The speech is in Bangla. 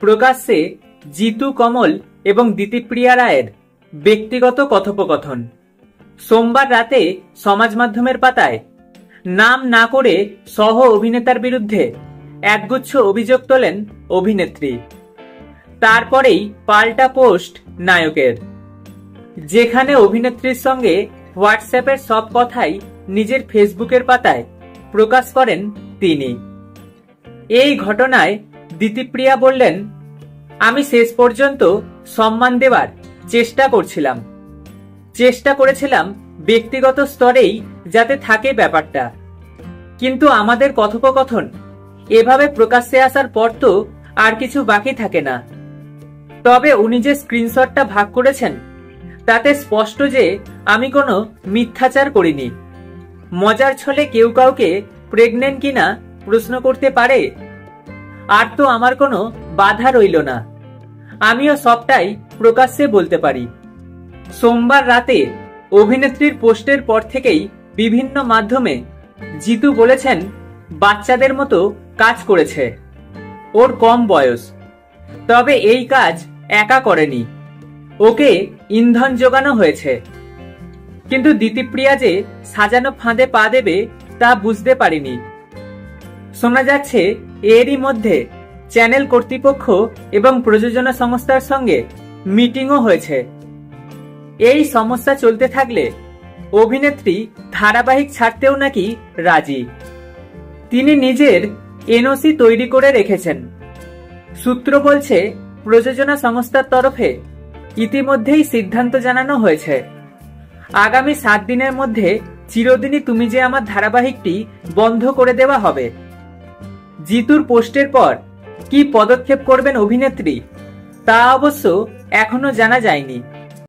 প্রকাশ্যে জিতু কমল এবং দিতিপ্রিয়া রায়ের ব্যক্তিগত কথোপকথন। সোমবার রাতে সমাজ মাধ্যমের পাতায় নাম না করে সহ অভিনেতার বিরুদ্ধে একগুচ্ছ অভিযোগ তোলেন অভিনেত্রী। তারপরেই পাল্টা পোস্ট নায়কের, যেখানে অভিনেত্রীর সঙ্গে হোয়াটসঅ্যাপের সব কথাই নিজের ফেসবুকের পাতায় প্রকাশ করেন তিনি। এই ঘটনায় দিতিপ্রিয়া বললেন, আমি শেষ পর্যন্ত সম্মান দেওয়ার চেষ্টা করেছিলাম ব্যক্তিগত স্তরেই যাতে থাকে ব্যাপারটা, কিন্তু আমাদের কথোপকথন এভাবে প্রকাশ্যে আসার পর তো আর কিছু বাকি থাকে না। তবে উনি যে স্ক্রিনশটটা ভাগ করেছেন তাতে স্পষ্ট যে আমি কোনো মিথ্যাচার করিনি। মজার ছলে কেউ কাউকে প্রেগনেন্ট কিনা প্রশ্ন করতে পারে, আর তো আমার কোনো বাধা রইল না, আমিও সবটাই প্রকাশ্যে বলতে পারি। সোমবার রাতে অভিনেত্রীর পোস্টের পর থেকেই বিভিন্ন মাধ্যমে জিতু বলেছেন বাচ্চাদের মতো কাজ করেছে, ওর কম বয়স, তবে এই কাজ একা করেনি, ওকে ইন্ধন যোগানো হয়েছে। কিন্তু দিতিপ্রিয়া যে সাজানো ফাঁদে পা দেবে তা বুঝতে পারিনি। শোনা যাচ্ছে এরই মধ্যে চ্যানেল কর্তৃপক্ষ এবং প্রযোজনা সংস্থার সঙ্গে মিটিংও হয়েছে। এই সমস্যা চলতে থাকলে অভিনেত্রী ধারাবাহিক ছাড়তেও নাকি রাজি। তিনি নিজের এনওসি তৈরি করে রেখেছেন। সূত্র বলছে প্রযোজনা সংস্থার তরফে ইতিমধ্যেই সিদ্ধান্ত জানানো হয়েছে, আগামী 7 দিনের মধ্যে চিরদিনই তুমি যে আমার ধারাবাহিকটি বন্ধ করে দেওয়া হবে। জিতুর পোস্টের পর কি পদক্ষেপ করবেন অভিনেত্রী তা অবশ্য এখনো জানা যায়নি।